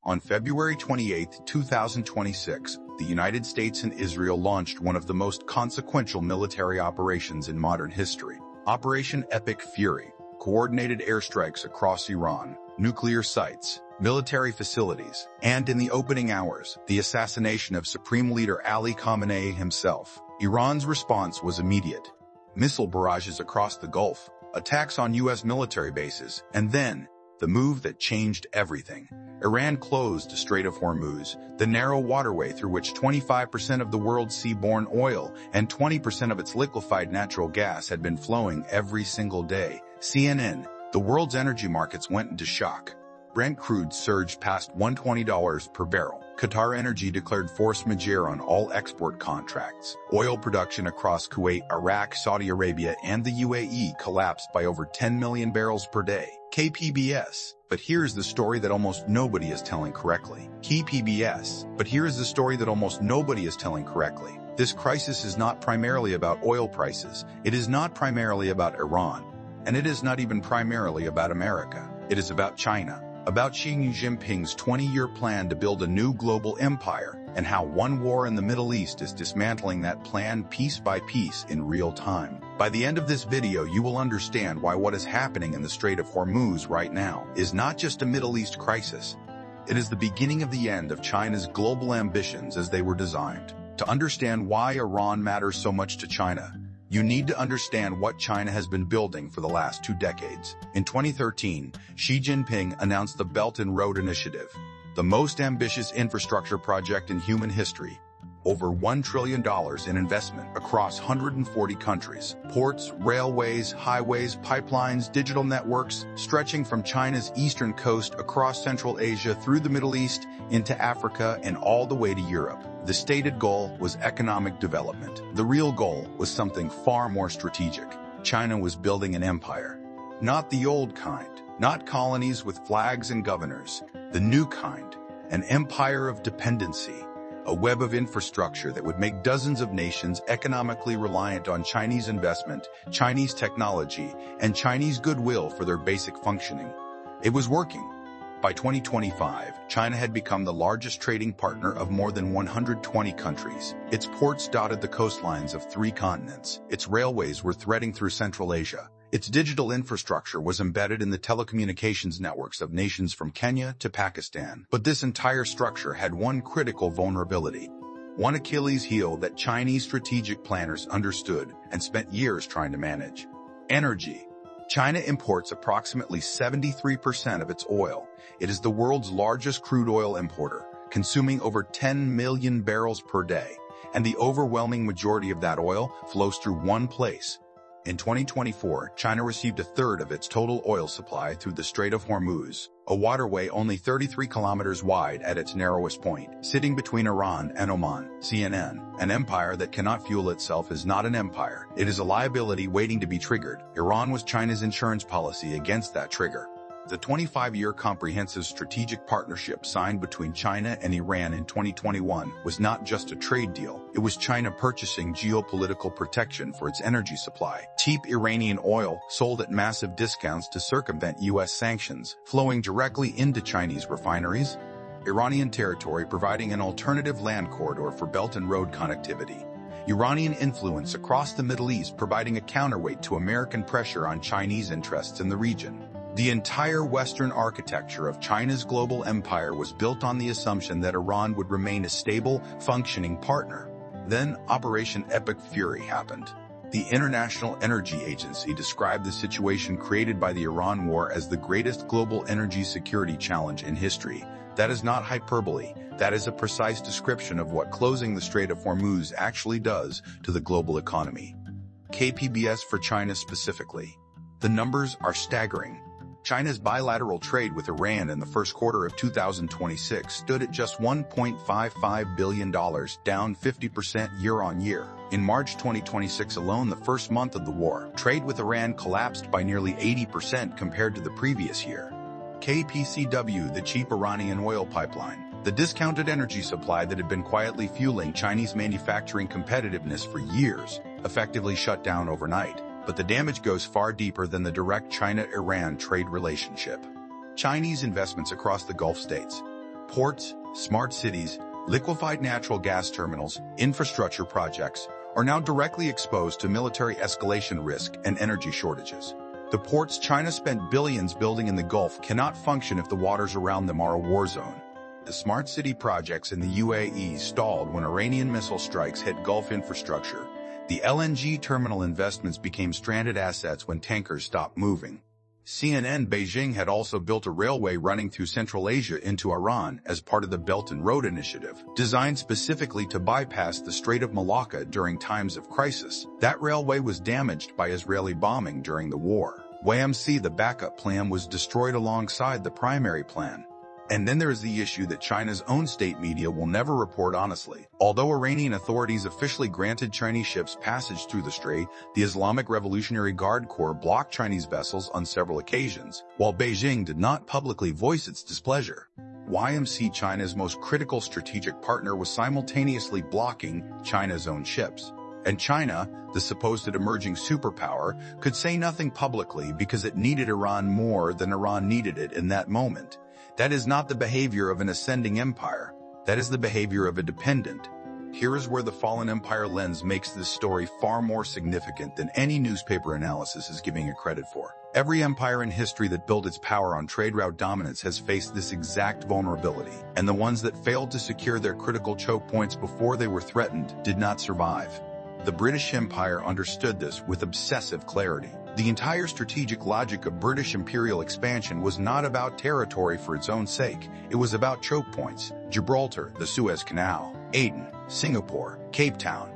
On February 28, 2026, the United States and Israel launched one of the most consequential military operations in modern history. Operation Epic Fury coordinated airstrikes across Iran, nuclear sites, military facilities, and in the opening hours, the assassination of Supreme Leader Ali Khamenei himself. Iran's response was immediate. Missile barrages across the Gulf, attacks on U.S. military bases, and then, the move that changed everything. Iran closed the Strait of Hormuz, the narrow waterway through which 25% of the world's seaborne oil and 20% of its liquefied natural gas had been flowing every single day. CNN, the world's energy markets went into shock. Brent crude surged past $120 per barrel. Qatar Energy declared force majeure on all export contracts. Oil production across Kuwait, Iraq, Saudi Arabia, and the UAE collapsed by over 10 million barrels per day. KPBS. But here's the story that almost nobody is telling correctly. KPBS. But here is the story that almost nobody is telling correctly. This crisis is not primarily about oil prices. It is not primarily about Iran. And it is not even primarily about America. It is about China. About Xi Jinping's 20-year plan to build a new global empire, and how one war in the Middle East is dismantling that plan piece by piece in real time. By the end of this video, you will understand why what is happening in the Strait of Hormuz right now is not just a Middle East crisis. It is the beginning of the end of China's global ambitions as they were designed. To understand why Iran matters so much to China, you need to understand what China has been building for the last 2 decades. In 2013, Xi Jinping announced the Belt and Road Initiative, the most ambitious infrastructure project in human history. Over $1 trillion in investment across 140 countries. Ports, railways, highways, pipelines, digital networks, stretching from China's eastern coast across Central Asia through the Middle East into Africa and all the way to Europe. The stated goal was economic development. The real goal was something far more strategic. China was building an empire. Not the old kind, not colonies with flags and governors. The new kind, an empire of dependency. A web of infrastructure that would make dozens of nations economically reliant on Chinese investment, Chinese technology, and Chinese goodwill for their basic functioning. It was working. By 2025, China had become the largest trading partner of more than 120 countries. Its ports dotted the coastlines of 3 continents. Its railways were threading through Central Asia. Its digital infrastructure was embedded in the telecommunications networks of nations from Kenya to Pakistan. But this entire structure had one critical vulnerability, one Achilles heel that Chinese strategic planners understood and spent years trying to manage. Energy. China imports approximately 73% of its oil. It is the world's largest crude oil importer, consuming over 10 million barrels per day, and the overwhelming majority of that oil flows through one place. In 2024, China received 1/3 of its total oil supply through the Strait of Hormuz, a waterway only 33 kilometers wide at its narrowest point, sitting between Iran and Oman. CNN, an empire that cannot fuel itself is not an empire. It is a liability waiting to be triggered. Iran was China's insurance policy against that trigger. The 25-year comprehensive strategic partnership signed between China and Iran in 2021 was not just a trade deal. It was China purchasing geopolitical protection for its energy supply. Cheap Iranian oil sold at massive discounts to circumvent U.S. sanctions, flowing directly into Chinese refineries. Iranian territory providing an alternative land corridor for Belt and Road connectivity. Iranian influence across the Middle East providing a counterweight to American pressure on Chinese interests in the region. The entire Western architecture of China's global empire was built on the assumption that Iran would remain a stable, functioning partner. Then Operation Epic Fury happened. The International Energy Agency described the situation created by the Iran war as the greatest global energy security challenge in history. That is not hyperbole. That is a precise description of what closing the Strait of Hormuz actually does to the global economy. KPBS for China specifically. The numbers are staggering. China's bilateral trade with Iran in the first quarter of 2026 stood at just $1.55 billion, down 50% year-on-year. In March 2026 alone, the first month of the war, trade with Iran collapsed by nearly 80% compared to the previous year. KPCW, the cheap Iranian oil pipeline, the discounted energy supply that had been quietly fueling Chinese manufacturing competitiveness for years, effectively shut down overnight. But the damage goes far deeper than the direct China-Iran trade relationship. Chinese investments across the Gulf states. Ports, smart cities, liquefied natural gas terminals, infrastructure projects are now directly exposed to military escalation risk and energy shortages. The ports China spent billions building in the Gulf cannot function if the waters around them are a war zone. The smart city projects in the UAE stalled when Iranian missile strikes hit Gulf infrastructure. The LNG terminal investments became stranded assets when tankers stopped moving. CNN Beijing had also built a railway running through Central Asia into Iran as part of the Belt and Road Initiative, designed specifically to bypass the Strait of Malacca during times of crisis. That railway was damaged by Israeli bombing during the war. YMC, the backup plan, was destroyed alongside the primary plan. And then there is the issue that China's own state media will never report honestly. Although Iranian authorities officially granted Chinese ships passage through the strait, the Islamic Revolutionary Guard Corps blocked Chinese vessels on several occasions, while Beijing did not publicly voice its displeasure. YMC, China's most critical strategic partner, was simultaneously blocking China's own ships. And China, the supposed emerging superpower, could say nothing publicly because it needed Iran more than Iran needed it in that moment. That is not the behavior of an ascending empire. That is the behavior of a dependent. Here is where the fallen empire lens makes this story far more significant than any newspaper analysis is giving it credit for. Every empire in history that built its power on trade route dominance has faced this exact vulnerability, and the ones that failed to secure their critical choke points before they were threatened did not survive. The British Empire understood this with obsessive clarity. The entire strategic logic of British imperial expansion was not about territory for its own sake. It was about choke points: Gibraltar, the Suez Canal, Aden, Singapore, Cape Town.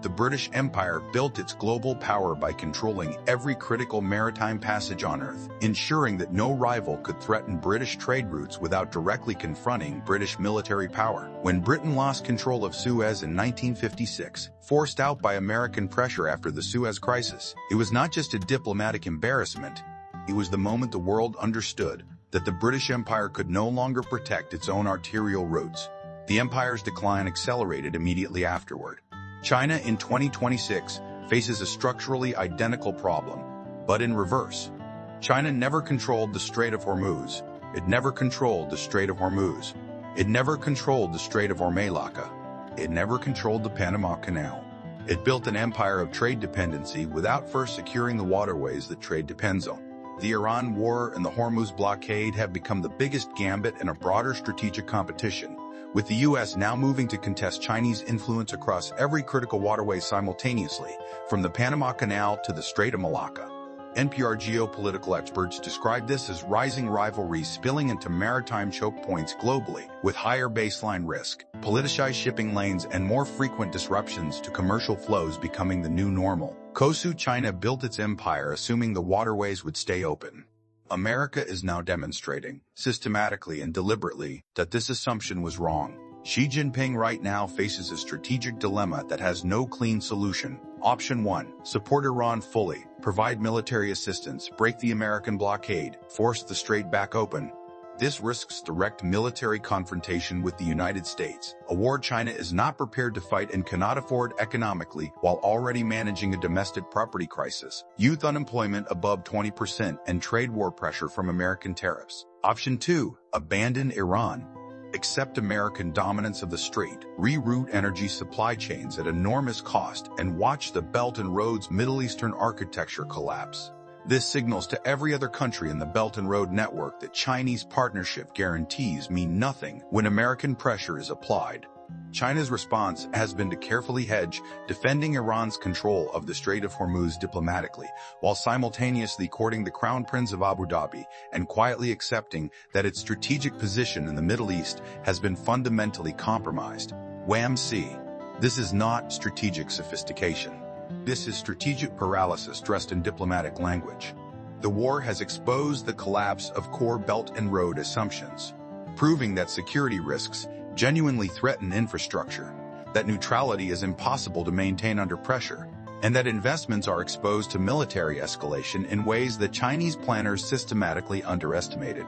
The British Empire built its global power by controlling every critical maritime passage on Earth, ensuring that no rival could threaten British trade routes without directly confronting British military power. When Britain lost control of Suez in 1956, forced out by American pressure after the Suez Crisis, it was not just a diplomatic embarrassment. It was the moment the world understood that the British Empire could no longer protect its own arterial routes. The empire's decline accelerated immediately afterward. China in 2026 faces a structurally identical problem, but in reverse. China never controlled the Strait of Hormuz. It never controlled the Strait of Hormuz. It never controlled the Strait of Malacca. It never controlled the Panama Canal. It built an empire of trade dependency without first securing the waterways that trade depends on. The Iran war and the Hormuz blockade have become the biggest gambit in a broader strategic competition, with the U.S. now moving to contest Chinese influence across every critical waterway simultaneously, from the Panama Canal to the Strait of Malacca. NPR geopolitical experts describe this as rising rivalry spilling into maritime choke points globally, with higher baseline risk, politicized shipping lanes, and more frequent disruptions to commercial flows becoming the new normal. China built its empire assuming the waterways would stay open. America is now demonstrating, systematically and deliberately, that this assumption was wrong. Xi Jinping right now faces a strategic dilemma that has no clean solution. Option 1. Support Iran fully, provide military assistance, break the American blockade, force the strait back open. This risks direct military confrontation with the United States, a war China is not prepared to fight and cannot afford economically while already managing a domestic property crisis, youth unemployment above 20%, and trade war pressure from American tariffs. Option 2. Abandon Iran. Accept American dominance of the strait, reroute energy supply chains at enormous cost, and watch the Belt and Road's Middle Eastern architecture collapse. This signals to every other country in the Belt and Road network that Chinese partnership guarantees mean nothing when American pressure is applied. China's response has been to carefully hedge, defending Iran's control of the Strait of Hormuz diplomatically, while simultaneously courting the Crown Prince of Abu Dhabi and quietly accepting that its strategic position in the Middle East has been fundamentally compromised. YMC. This is not strategic sophistication. This is strategic paralysis dressed in diplomatic language. The war has exposed the collapse of core Belt and Road assumptions, proving that security risks genuinely threaten infrastructure, that neutrality is impossible to maintain under pressure, and that investments are exposed to military escalation in ways that Chinese planners systematically underestimated.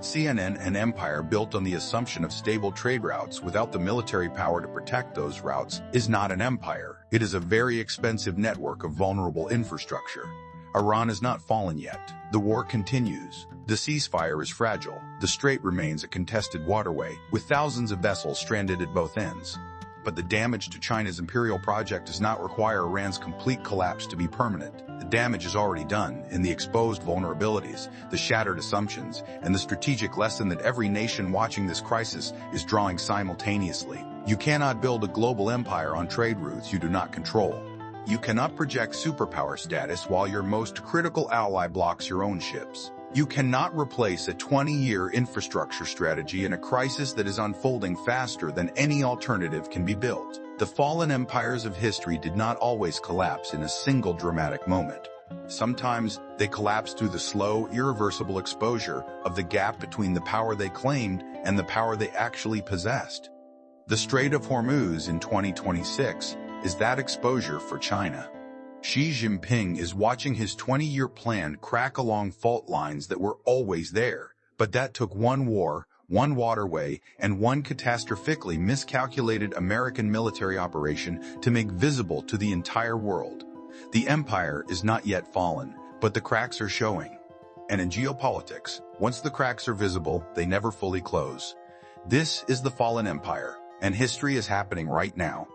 CNN, an empire built on the assumption of stable trade routes without the military power to protect those routes, is not an empire. It is a very expensive network of vulnerable infrastructure. Iran has not fallen yet. The war continues. The ceasefire is fragile. The strait remains a contested waterway, with thousands of vessels stranded at both ends. But the damage to China's imperial project does not require Iran's complete collapse to be permanent. The damage is already done in the exposed vulnerabilities, the shattered assumptions, and the strategic lesson that every nation watching this crisis is drawing simultaneously. You cannot build a global empire on trade routes you do not control. You cannot project superpower status while your most critical ally blocks your own ships. You cannot replace a 20-year infrastructure strategy in a crisis that is unfolding faster than any alternative can be built. The fallen empires of history did not always collapse in a single dramatic moment. Sometimes they collapsed through the slow, irreversible exposure of the gap between the power they claimed and the power they actually possessed. The Strait of Hormuz in 2026 is that exposure for China. Xi Jinping is watching his 20-year plan crack along fault lines that were always there, but that took one war, one waterway, and one catastrophically miscalculated American military operation to make visible to the entire world. The empire is not yet fallen, but the cracks are showing. And in geopolitics, once the cracks are visible, they never fully close. This is the fallen empire, and history is happening right now.